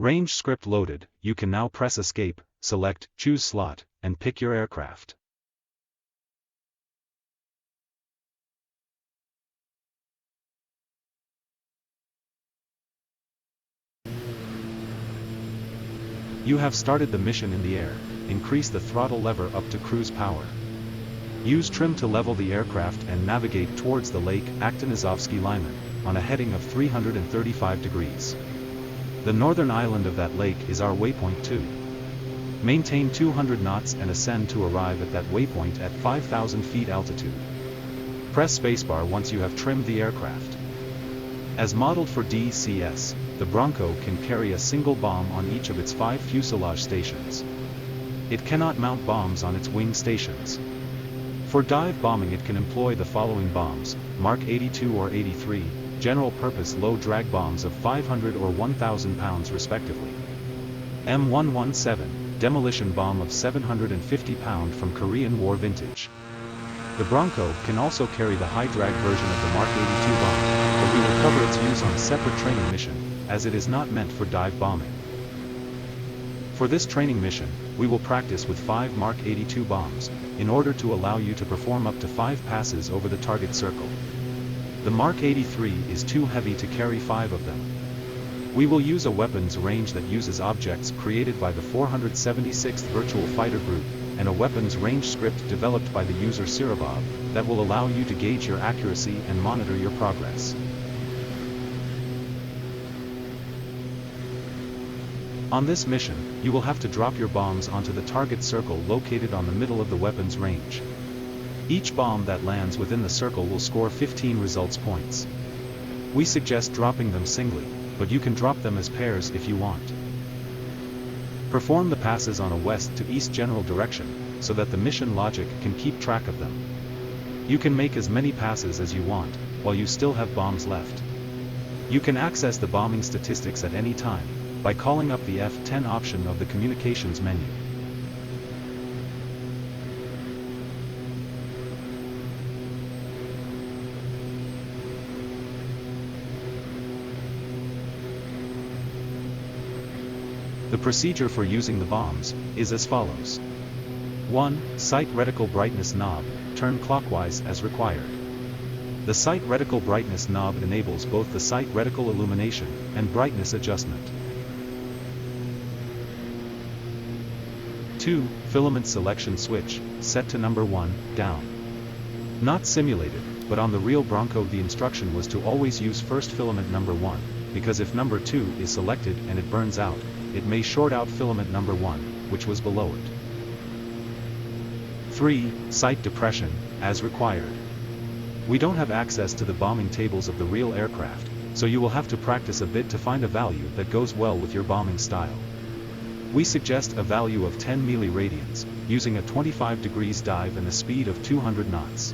Range script loaded, you can now press escape, select, choose slot, and pick your aircraft. You have started the mission in the air. Increase the throttle lever up to cruise power. Use trim to level the aircraft and navigate towards the Lake Aktanizovsky Liman, on a heading of 335 degrees. The northern island of that lake is our waypoint 2. Maintain 200 knots and ascend to arrive at that waypoint at 5,000 feet altitude. Press spacebar once you have trimmed the aircraft. As modeled for DCS, the Bronco can carry a single bomb on each of its 5 fuselage stations. It cannot mount bombs on its wing stations. For dive bombing it can employ the following bombs: Mark 82 or 83, general-purpose low-drag bombs of 500 or 1,000 pounds respectively. M07, demolition bomb of 750 pound from Korean War vintage. The Bronco can also carry the high-drag version of the Mark 82 bomb, but we will cover its use on a separate training mission, as it is not meant for dive bombing. For this training mission, we will practice with 5 Mark 82 bombs, in order to allow you to perform up to 5 passes over the target circle. The Mark 83 is too heavy to carry 5 of them. We will use a weapons range that uses objects created by the 476th Virtual Fighter Group, and a weapons range script developed by the user Sirabov, that will allow you to gauge your accuracy and monitor your progress. On this mission, you will have to drop your bombs onto the target circle located on the middle of the weapons range. Each bomb that lands within the circle will score 15 results points. We suggest dropping them singly, but you can drop them as pairs if you want. Perform the passes on a west to east general direction, so that the mission logic can keep track of them. You can make as many passes as you want, while you still have bombs left. You can access the bombing statistics at any time, by calling up the F10 option of the communications menu. The procedure for using the bombs is as follows. 1. Sight reticle brightness knob, turn clockwise as required. The sight reticle brightness knob enables both the sight reticle illumination and brightness adjustment. 2. Filament selection switch, set to number 1, down. Not simulated, but on the real Bronco the instruction was to always use first filament number 1, because if number 2 is selected and it burns out, it may short out filament number 1, which was below it. 3. Sight depression, as required. We don't have access to the bombing tables of the real aircraft, so you will have to practice a bit to find a value that goes well with your bombing style. We suggest a value of 10 milliradians, using a 25 degrees dive and a speed of 200 knots.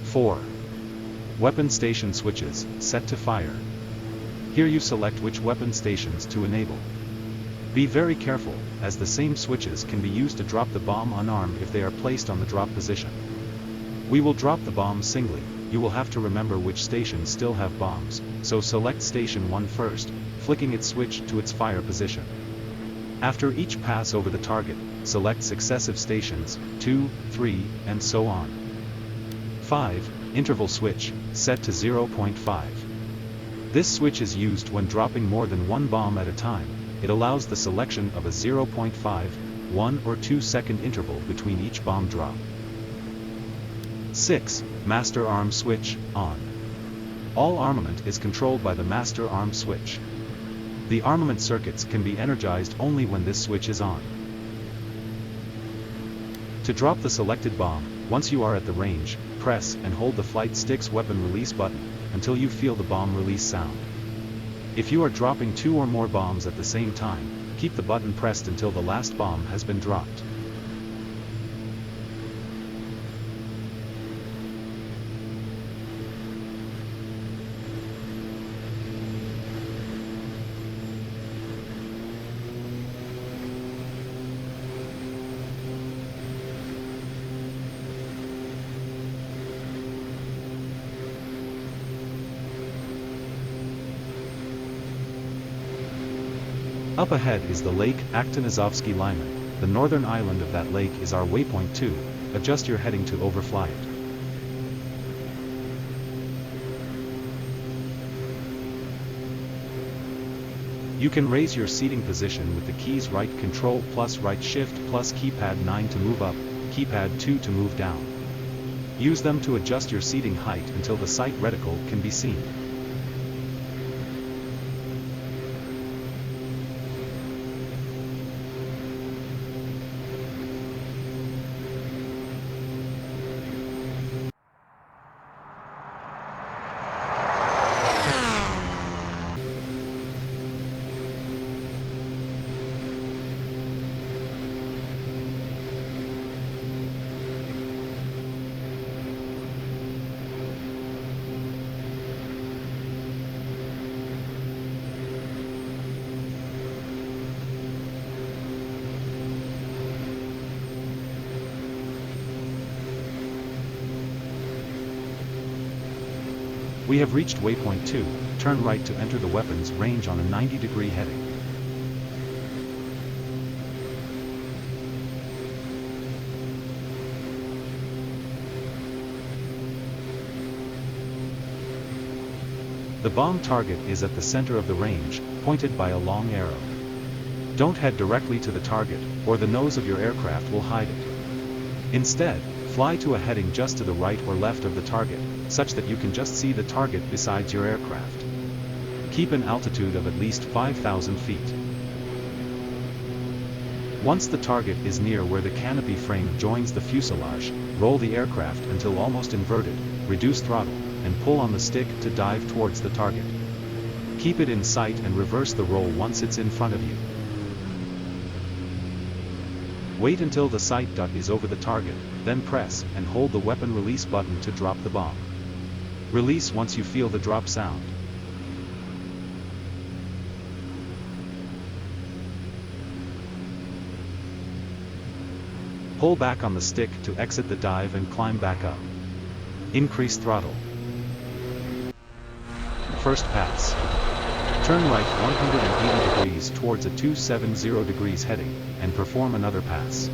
4. Weapon station switches, set to fire. Here you select which weapon stations to enable. Be very careful, as the same switches can be used to drop the bomb unarmed if they are placed on the drop position. We will drop the bomb singly. You will have to remember which stations still have bombs, so select station 1 first, flicking its switch to its fire position. After each pass over the target, select successive stations, 2, 3, and so on. 5. Interval switch, set to 0.5. This switch is used when dropping more than one bomb at a time. It allows the selection of a 0.5, 1 or 2 second interval between each bomb drop. 6. Master arm switch, on. All armament is controlled by the master arm switch. The armament circuits can be energized only when this switch is on. To drop the selected bomb, once you are at the range, press and hold the flight stick's weapon release button, until you feel the bomb release sound. If you are dropping 2 or more bombs at the same time, keep the button pressed until the last bomb has been dropped. Up ahead is the Lake Aktinizovsky Liman. The northern island of that lake is our waypoint 2. Adjust your heading to overfly it. You can raise your seating position with the keys right control plus right shift plus keypad 9 to move up, keypad 2 to move down. Use them to adjust your seating height until the sight reticle can be seen. We have reached waypoint 2, turn right to enter the weapons range on a 90-degree heading. The bomb target is at the center of the range, pointed by a long arrow. Don't head directly to the target, or the nose of your aircraft will hide it. Instead, fly to a heading just to the right or left of the target, such that you can just see the target besides your aircraft. Keep an altitude of at least 5,000 feet. Once the target is near where the canopy frame joins the fuselage, roll the aircraft until almost inverted, reduce throttle, and pull on the stick to dive towards the target. Keep it in sight and reverse the roll once it's in front of you. Wait until the sight dot is over the target, then press and hold the weapon release button to drop the bomb. Release once you feel the drop sound. Pull back on the stick to exit the dive and climb back up. Increase throttle. First pass. Turn right 180 degrees towards a 270 degrees heading, and perform another pass.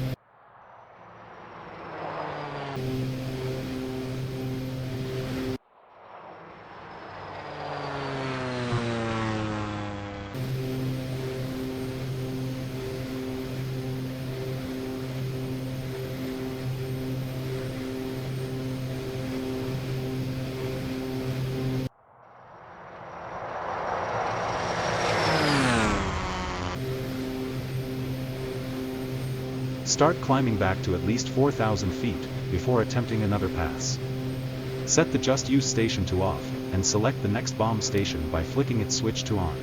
Start climbing back to at least 4,000 feet, before attempting another pass. Set the Just Use station to off, and select the next bomb station by flicking its switch to on.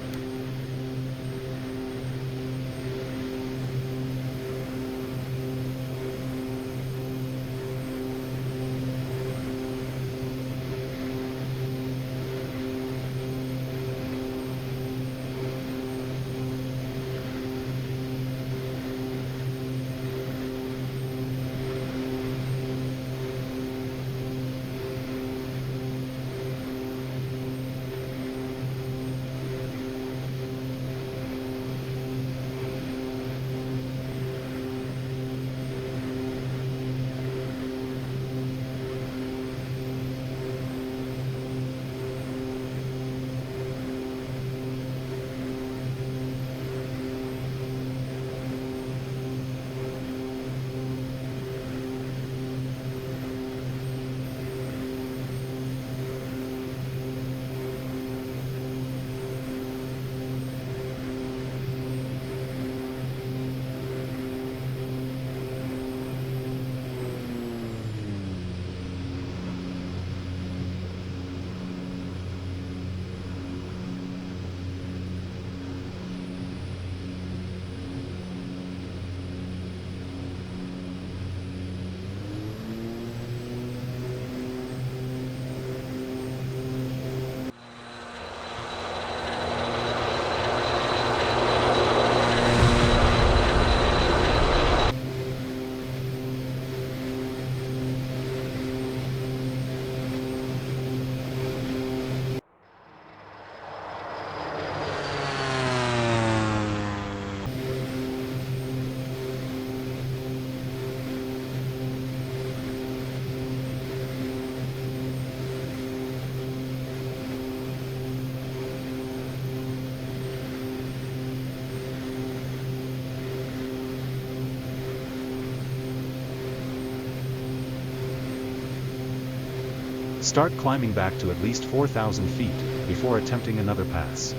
Start climbing back to at least 4,000 feet, before attempting another pass.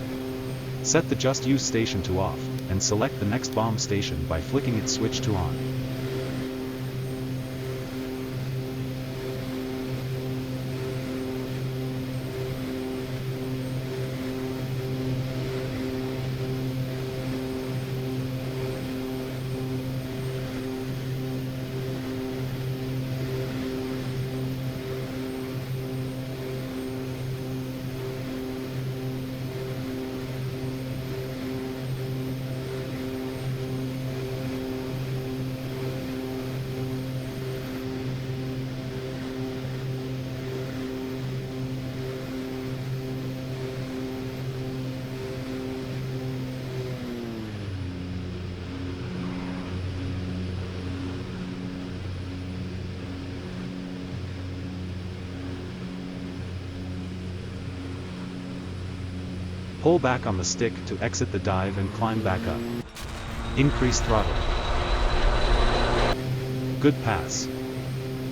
Set the Just Use station to off, and select the next bomb station by flicking its switch to on. Pull back on the stick to exit the dive and climb back up. Increase throttle. Good pass.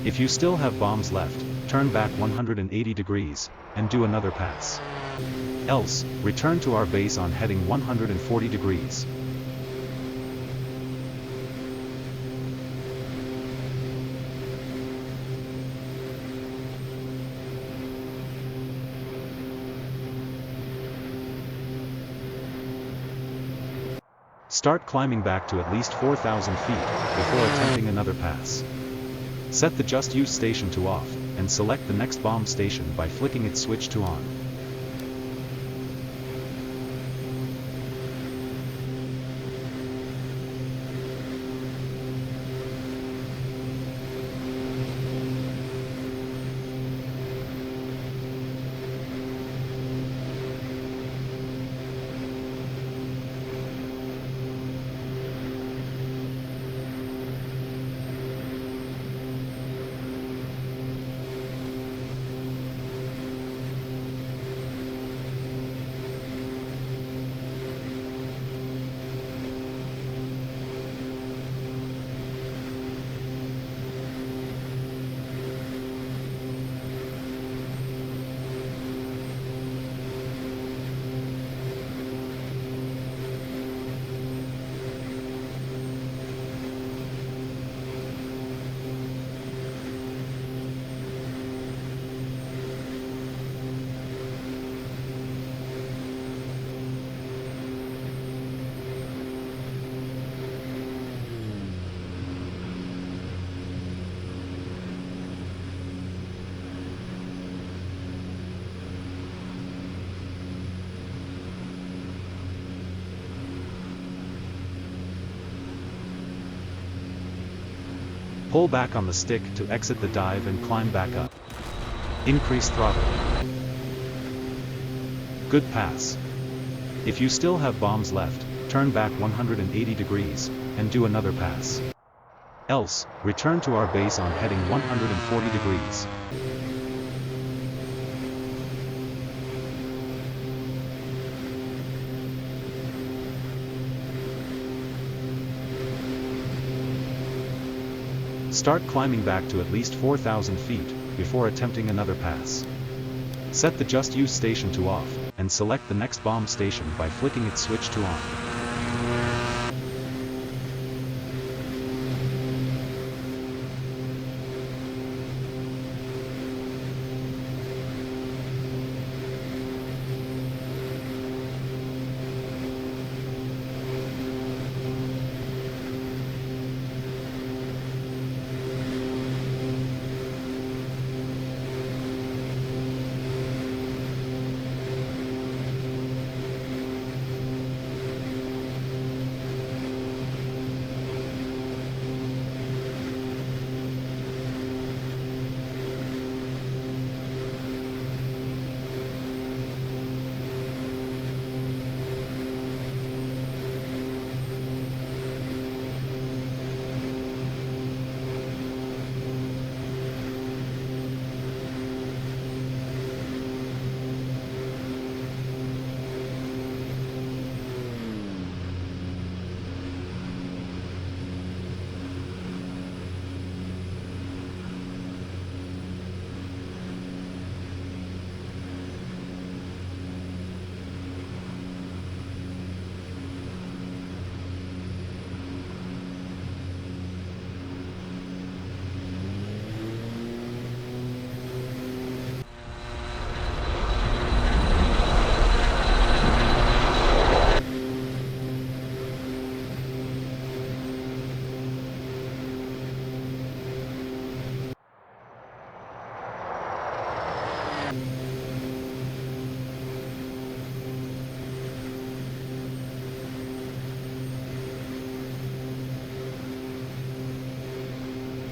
If you still have bombs left, turn back 180 degrees, and do another pass. Else, return to our base on heading 140 degrees. Start climbing back to at least 4,000 feet, before attempting another pass. Set the Just Use station to off, and select the next bomb station by flicking its switch to on. Pull back on the stick to exit the dive and climb back up. Increase throttle. Good pass. If you still have bombs left, turn back 180 degrees, and do another pass. Else, return to our base on heading 140 degrees. Start climbing back to at least 4,000 feet, before attempting another pass. Set the Just Use station to off, and select the next bomb station by flicking its switch to on.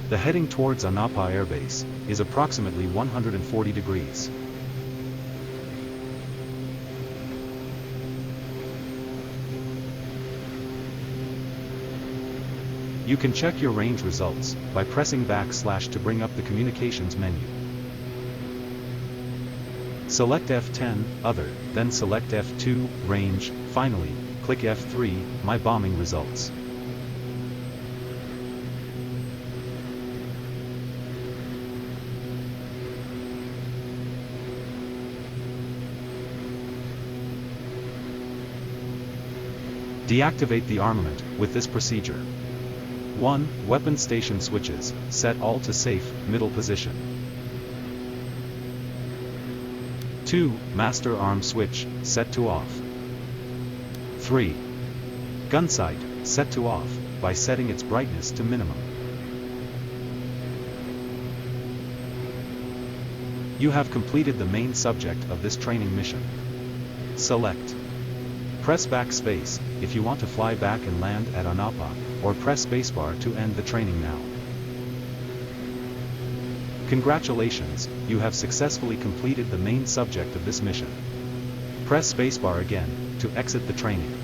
The heading towards Anapa Air Base is approximately 140 degrees. You can check your range results by pressing / to bring up the communications menu. Select F10, Other, then select F2, Range, finally, click F3, My Bombing Results. Deactivate the armament with this procedure. 1. Weapon station switches, set all to safe, middle position. 2. Master arm switch, set to off. 3. Gun sight, set to off, by setting its brightness to minimum. You have completed the main subject of this training mission. Select. Press backspace if you want to fly back and land at Anapa, or press spacebar to end the training now. Congratulations, you have successfully completed the main subject of this mission. Press spacebar again to exit the training.